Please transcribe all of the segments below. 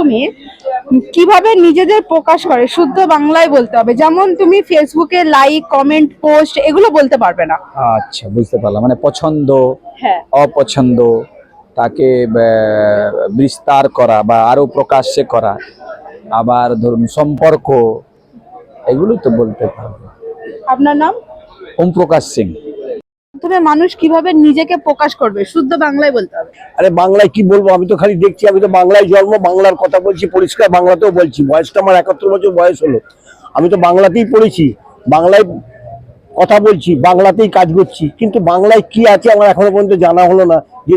মাধ্যমে কিভাবে নিজেদের প্রকাশ করে শুদ্ধ বাংলায় বলতে হবে। যেমন তুমি ফেসবুকে লাইক কমেন্ট পোস্ট এগুলো বলতে পারবে না। আচ্ছা, বুঝতে পারলাম। মানে পছন্দ, হ্যাঁ, অপছন্দ, তাকে বিস্তার করা বা আরো প্রকাশ্যে করা, আবার ধরুন সম্পর্ক, এগুলোই তো বলতে পারবো। আপনার নাম? ওম প্রকাশ সিং। তবে মানুষ কিভাবে নিজেকে প্রকাশ করবে শুদ্ধ বাংলায় বলতে হবে। আরে বাংলায় কি বলবো, আমি তো খালি দেখছি, আমি তো বাংলায় জন্ম, বাংলার কথা বলছি, পরিষ্কার বাংলাতেও বলছি। বয়সটা আমার 71 বছর বয়স হলো। আমি তো বাংলাতেই পড়েছি, বাংলায় কথা বলছি, বাংলাতেই কাজ করছি। কিন্তু বাংলায় কি আছে আমার এখনো পর্যন্ত জানা হলো না। যে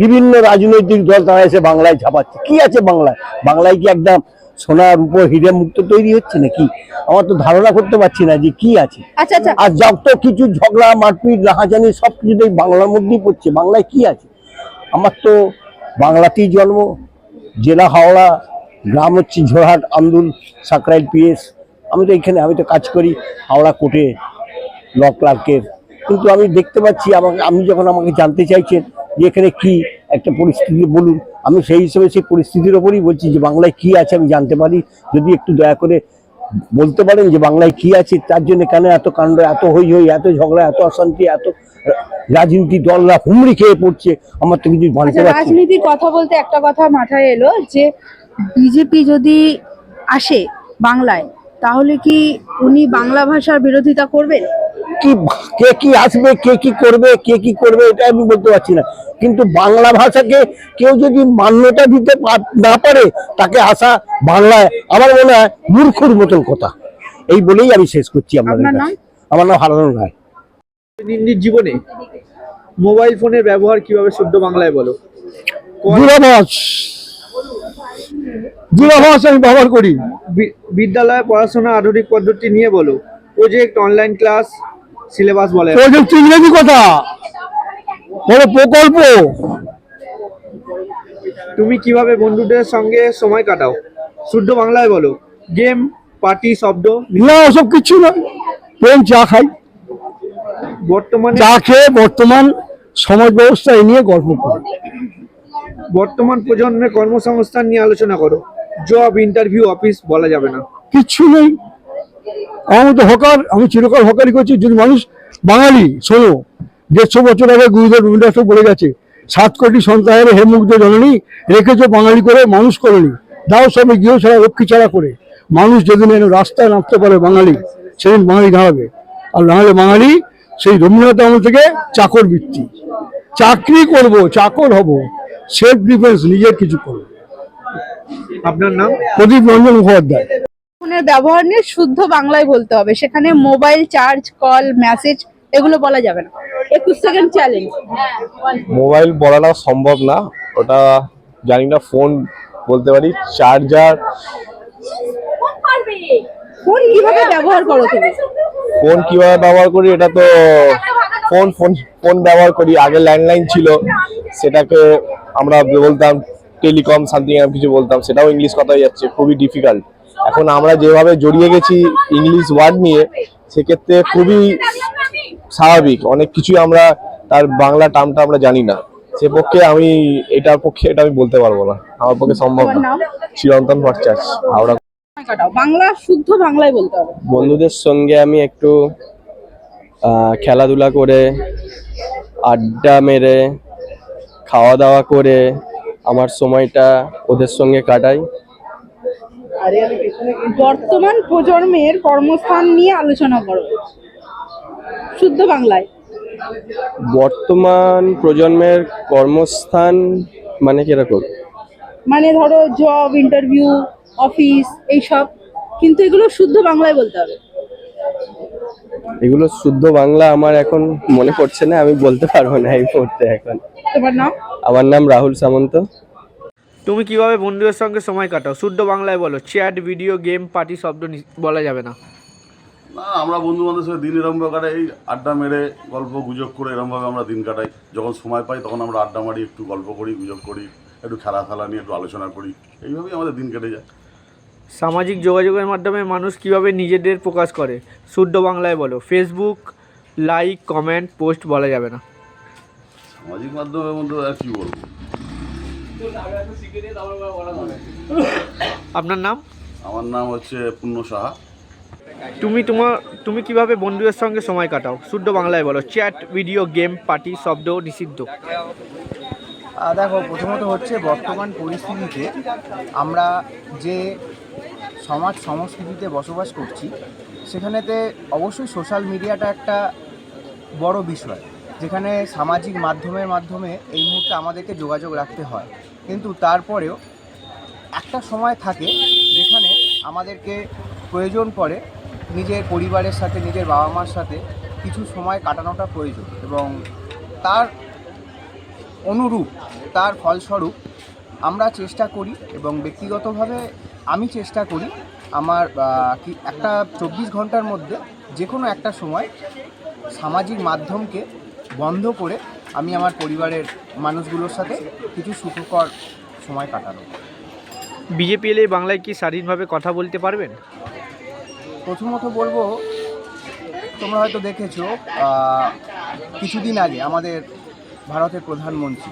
বিভিন্ন রাজনৈতিক দল তারা এসে বাংলায় ঝাঁপাচ্ছে, কি আছে বাংলায়? বাংলায় কি একদম সোনার উপর হিরে মুক্ত তৈরি হচ্ছে নাকি? আমার তো ধারণা করতে পারছি না যে কি আছে। আচ্ছা আচ্ছা, আর যত কিছু ঝগড়া মারপিট রাহাজানি সব কিছুতেই বাংলার মধ্যেই পড়ছে। বাংলায় কি আছে? আমার তো বাংলাতেই জন্ম, জেলা হাওড়া, গ্রাম হচ্ছে ঝোরহাট, আন্দুল, সাকরাইল পিএস। আমি তো এখানে, আমি তো কাজ করি হাওড়া কোর্টে ল ক্লার্কের। কিন্তু আমি দেখতে পাচ্ছি আমি যখন আমাকে জানতে চাইছেন যে এখানে কি একটা পরিস্থিতি বলুন, আমি সেই হিসেবে সেই পরিস্থিতির ওপরই বলছি যে বাংলায় কি আছে আমি জানতে পারি। যদি একটু দয়া করে বলতে পারেন যে বাংলায় কি আছে, তার জন্য কেন এত কাণ্ড, এত হই হই, এত ঝগড়া, এত অশান্তি, এত রাজনীতি দলরা হুমড়ি খেয়ে পড়ছে, আমার তো কিছু জানতে পারছি না। রাজনীতির কথা বলতে একটা কথা মাথায় এলো যে বিজেপি যদি আসে বাংলায় তাহলে কি উনি বাংলা ভাষার বিরোধিতা করবেন? কি কে কি আসবে, কে কি করবে, কে কি করবে এটা আমি বলতে পারছি না। কিন্তু বাংলা ভাষাকে কেউ যদি মান্যতা দিতে না পারে, তাকে আসা বাংলায় আমার মনে হয় মূর্খর মতন কথা। এই বলেই আমি শেষ করছি আপনাদের আপনার নাম? কাছে। আমার নাম হারাধন রায়। দৈনন্দিন জীবনে মোবাইল ফোনের ব্যবহার কিভাবে শুদ্ধ বাংলায় বলো? দূরাভাষ, দূরাভাষ আমি ব্যবহার করি। বিদ্যালয়ে পড়াশোনা আধুনিক পদ্ধতি নিয়ে বলো। প্রজেক্ট, অনলাইন ক্লাস, সিলেবাস বলে। প্রযুক্তি ইংরেজি কথা বড় প্রকল্প। তুমি কিভাবে বন্ধুদের সঙ্গে সময় কাটাও? শুদ্ধ বাংলায় বলো। গেম, পার্টি, শব্দ। না, ওসব কিছু না, প্রেম চা খাই, বর্তমানে চা খেয়ে বর্তমান সমাজ ব্যবস্থা এ নিয়ে গল্প করি। বর্তমান প্রজন্মের কর্মসংস্থান নিয়ে আলোচনা করো। জব, ইন্টারভিউ, অফিস বলা যাবে না। কিচ্ছু নেই। আমার মতো হকার, আমি চিরকাল হকারি করছি। যদি মানুষ বাঙালি, শোনো, 150 বছর আগে গুরুদেব রবীন্দ্রনাথ বলে গেছে, 7 কোটি সন্তানের হে মুগ্ধ জননী, রেখেছো বাঙালি করে মানুষ করেনি, দাও সবে গৃহ ছাড়া রক্ষী ছাড়া করে। মানুষ যেদিন এনে রাস্তায় নামতে পারে বাঙালি, সেদিন বাঙালি দাঁড়াবে। আর নাহলে বাঙালি সেই রবীন্দ্রনাথ আমল থেকে চাকর বৃত্তি, চাকরি করব, চাকর হব, সেলফ ডিফেন্স, নিজের কিছু করবো। আপনার নাম? প্রদীপ রঞ্জন মুখোপাধ্যায়। ফোনের ব্যবহার নিয়ে শুদ্ধ বাংলায় বলতে হবে। সেখানে মোবাইল চার্জ, কল, মেসেজ এগুলো বলা যাবে না। 21 সেকেন্ড চ্যালেঞ্জ। মোবাইল বলাটা সম্ভব না, ওটা জানি না। ফোন বলতে পারি, চার্জার। ফোন কিভাবে ব্যবহার করো তুমি? ফোন কিভাবে ব্যবহার করি, এটা তো ফোন ফোন ফোন ব্যবহার করি। আগে ল্যান্ডলাইন ছিল, সেটাকে আমরা বলতাম টেলিকম সামথিং কিছু বলতাম, সেটাও ইংলিশ কথা হয়ে যাচ্ছে, খুবই ডিফিকাল্ট। এখন আমরা যেভাবে জড়িয়ে গেছি ইংলিশ ওয়ার্ড নিয়ে, সেক্ষেত্রে খুবই স্বাভাবিক অনেক কিছুই আমরা তার বাংলা টার্মটা আমরা জানি না। সে পক্ষে আমি এটার পক্ষে এটা আমি বলতে পারবো না, আমার পক্ষে সম্ভব না। চিরন্তন ভট্টাচার্য, হাওড়া। বাংলা শুদ্ধ বাংলায় বলতে হবে। বন্ধুদের সঙ্গে আমি একটু খেলাধুলা করে, আড্ডা মেরে, খাওয়া দাওয়া করে আমার সময়টা ওদের সঙ্গে কাটাই। বর্তমান প্রজন্মের কর্মস্থান নিয়ে আলোচনা করো শুদ্ধ বাংলায়। বর্তমান প্রজন্মের কর্মস্থান মানে কিরকম? মানে ধরো জব, ইন্টারভিউ, অফিস এইসব, কিন্তু এগুলো শুদ্ধ বাংলায় বলতে হবে। এগুলো শুদ্ধ বাংলা আমার এখন মনে পড়ছে না, আমি বলতে পারবো না এই মুহূর্তে এখন। তোমার নাম? আমার নাম রাহুল সামন্ত। তুমি কিভাবে বন্ধুদের সঙ্গে সময় কাটাও? শুদ্ধ বাংলায় বলো। চ্যাট, ভিডিও গেম, পার্টি, শব্দ বলা যাবে না। না, আমরা বন্ধু বান্ধবের সঙ্গে দিন এরমভাবে কাটাই, এই আড্ডা মেরে গল্প গুজব করে এরমভাবে আমরা দিন কাটাই। যখন সময় পাই তখন আমরা আড্ডা মারি, একটু গল্প করি, গুজব করি, একটু খেলা নিয়ে একটু আলোচনা করি, এইভাবেই আমাদের দিন কেটে যায়। সামাজিক যোগাযোগের মাধ্যমে মানুষ কিভাবে নিজেদের প্রকাশ করে? শুদ্ধ বাংলায় বলো। ফেসবুক, লাইক, কমেন্ট, পোস্ট বলা যাবে না। সামাজিক মাধ্যমের মধ্যে আর কি বলবো, আপনার নাম? আমার নাম হচ্ছে পূর্ণ সাহা। তুমি কিভাবে বন্ধুদের সঙ্গে সময় কাটাও? শুদ্ধ বাংলায় বলো। চ্যাট, ভিডিও গেম, পার্টি, শব্দ নিষিদ্ধ। দেখো, প্রথমত হচ্ছে বর্তমান পরিস্থিতিতে আমরা যে সমাজ সংস্কৃতিতে বসবাস করছি সেখানেতে অবশ্যই সোশ্যাল মিডিয়াটা একটা বড় বিষয়, যেখানে সামাজিক মাধ্যমের মাধ্যমে এই মুহূর্তে আমাদেরকে যোগাযোগ রাখতে হয়। কিন্তু তারপরেও একটা সময় থাকে যেখানে আমাদেরকে প্রয়োজন পড়ে নিজের পরিবারের সাথে, নিজের বাবা মার সাথে কিছু সময় কাটানোটা প্রয়োজন, এবং তার অনুরূপ, তার ফলস্বরূপ আমরা চেষ্টা করি, এবং ব্যক্তিগতভাবে আমি চেষ্টা করি আমার একটা 24 ঘন্টার মধ্যে যে কোনো একটা সময় সামাজিক মাধ্যমকে বন্ধ করে আমি আমার পরিবারের মানুষগুলোর সাথে কিছু সুখকর সময় কাটানো। বিজেপি এলে বাংলায় কি স্বাধীনভাবে কথা বলতে পারবেন? প্রথমত বলবো, তোমরা হয়তো দেখেছো কিছুদিন আগে আমাদের ভারতের প্রধানমন্ত্রী,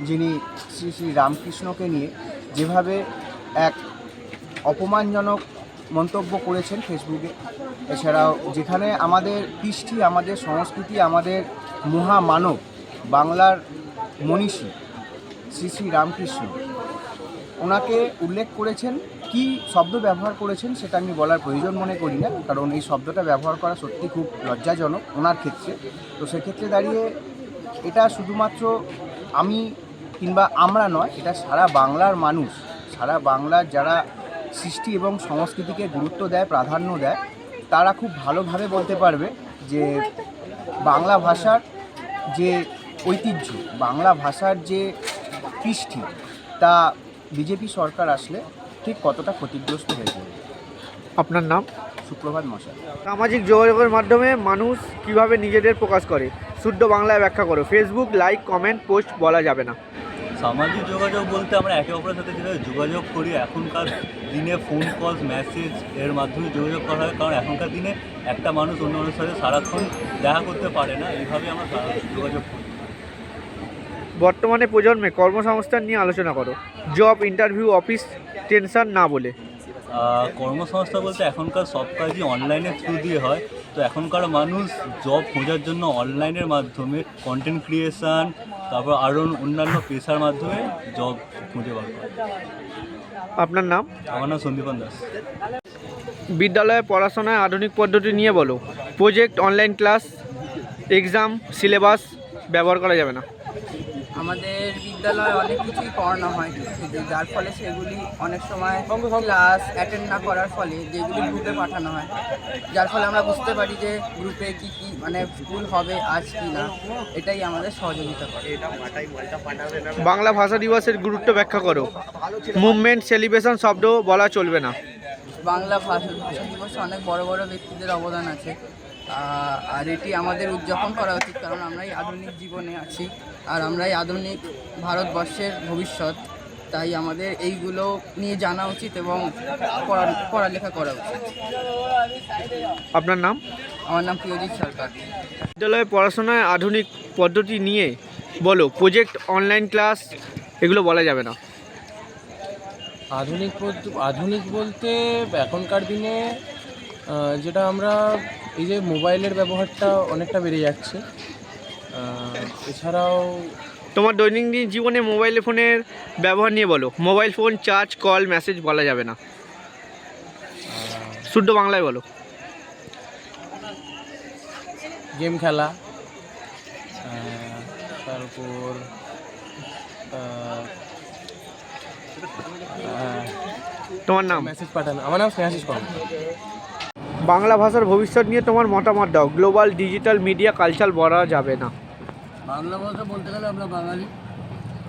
যিনি শ্রী শ্রী রামকৃষ্ণকে নিয়ে যেভাবে এক অপমানজনক মন্তব্য করেছেন ফেসবুকে, এছাড়াও যেখানে আমাদের কৃষ্টি, আমাদের সংস্কৃতি, আমাদের মহামানব, বাংলার মনীষী শ্রী শ্রী রামকৃষ্ণ, ওনাকে উল্লেখ করেছেন, কি শব্দ ব্যবহার করেছেন সেটা আমি বলার প্রয়োজন মনে করি না, কারণ এই শব্দটা ব্যবহার করা সত্যি খুব লজ্জাজনক ওনার ক্ষেত্রে। তো সেক্ষেত্রে দাঁড়িয়ে এটা শুধুমাত্র আমি কিংবা আমরা নয়, এটা সারা বাংলার মানুষ, সারা বাংলার যারা সৃষ্টি এবং সংস্কৃতিকে গুরুত্ব দেয়, প্রাধান্য দেয়, তারা খুব ভালোভাবে বলতে পারবে যে বাংলা ভাষার যে ঐতিহ্য, বাংলা ভাষার যে কৃষ্টি, তা বিজেপি সরকার আসলে ঠিক কতটা ক্ষতিগ্রস্ত হয়ে যাবে। আপনার নাম? সুপ্রভাত মশাই। সামাজিক যোগাযোগের মাধ্যমে মানুষ কিভাবে নিজেদের প্রকাশ করে? শুদ্ধ বাংলায় ব্যাখ্যা করো। ফেসবুক, লাইক, কমেন্ট, পোস্ট বলা যাবে না। সামাজিক যোগাযোগ বলতে আমরা একে অপরের সাথে যেভাবে যোগাযোগ করি, এখনকার দিনে ফোন কল, মেসেজ এর মাধ্যমে যোগাযোগ করা হয়, কারণ এখনকার দিনে একটা মানুষ অন্য মানুষের সাথে সারাক্ষণ দেখা করতে পারে না, এইভাবে আমরা যোগাযোগ করি। বর্তমানে প্রজন্মে কর্মসংস্থান নিয়ে আলোচনা করো। জব, ইন্টারভিউ, অফিস টেনশন না বলে। কর্মসংস্থান বলতে এখনকার সব কাজই অনলাইনের থ্রু দিয়ে হয়, তো এখনকার মানুষ জব খোঁজার জন্য অনলাইনের মাধ্যমে কন্টেন্ট ক্রিয়েশন, তারপর আরও অন্যান্য পেশার মাধ্যমে জব খুঁজে বার করে। আপনার নাম? আমার নাম সন্দীপন দাস। বিদ্যালয়ে পড়াশোনায় আধুনিক পদ্ধতি নিয়ে বলো। Project, online class, exam, syllabus ব্যবহার করা যাবে না। আমাদের বিদ্যালয়ে অনেক কিছুই পড়ানো হয়, যার ফলে সেগুলি অনেক সময় ক্লাস অ্যাটেন্ড না করার ফলে যেগুলি গ্রুপে পাঠানো হয়, যার ফলে আমরা বুঝতে পারি যে গ্রুপে কী কী মানে স্কুল হবে আজ কি না, এটাই আমাদের সহযোগিতা করে। বাংলা ভাষা দিবসের গুরুত্ব ব্যাখ্যা করো। মুভমেন্ট, সেলিব্রেশন শব্দ বলা চলবে না। বাংলা ভাষা দিবসে অনেক বড় বড় ব্যক্তিদের অবদান আছে, আর এটি আমাদের উদযাপন করা উচিত, কারণ আমরাই আধুনিক জীবনে আছি, আর আমরাই আধুনিক ভারতবর্ষের ভবিষ্যৎ। তাই আমাদের এইগুলো নিয়ে জানা উচিত এবং পড়ালেখা করা উচিত। আপনার নাম? আমার নাম প্রিয়জিৎ সরকার। বিদ্যালয়ে পড়াশোনায় আধুনিক পদ্ধতি নিয়ে বলো। প্রজেক্ট, অনলাইন ক্লাস এগুলো বলা যাবে না। আধুনিক বলতে এখনকার দিনে যেটা আমরা এই যে মোবাইলের ব্যবহারটা অনেকটা বেড়ে যাচ্ছে, এছাড়াও তোমার দৈনন্দিন জীবনে মোবাইল ফোনের ব্যবহার নিয়ে বলো। Mobile phone, charge, call, message বলা যাবে না। শুদ্ধ বাংলায় বলো। গেম খেলা, তারপর তোমার নাম? মেসেজ পাঠানো। আমার নাম স্নেহাশিস কর্মকার। বাংলা ভাষার ভবিষ্যৎ নিয়ে তোমার মতামত দাও। গ্লোবাল, ডিজিটাল, মিডিয়া, কালচার বলা যাবে না। বাংলা ভাষা বলতে গেলে আমরা বাঙালি,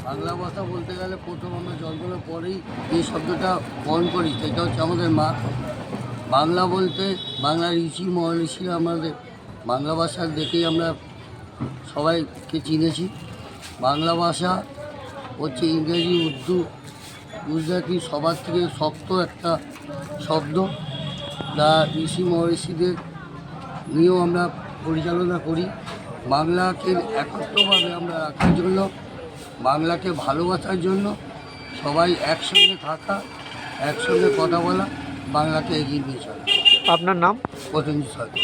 বাংলা ভাষা বলতে গেলে প্রথম আমরা জন্মের পরেই যে শব্দটা বহন করি সেটা হচ্ছে আমাদের মা। বাংলা বলতে বাংলার ঋষি মহর্ষিরা আমাদের বাংলা ভাষা দেখেই আমরা সবাইকে চিনেছি। বাংলা ভাষা হচ্ছে ইংরেজি, উর্দু, গুজরাটি সবার থেকে শক্ত একটা শব্দ, যা ঋষি মহর্ষিদের নিয়েও আমরা পরিচালনা করি। বাংলাকে একাত্মভাবে আমরা রাখার জন্য, বাংলাকে ভালোবাসার জন্য সবাই একসঙ্গে থাকা, একসঙ্গে কথা বলা, বাংলাকে এগিয়ে নিয়ে চলা। আপনার নাম? প্রতিনিধি সরকার।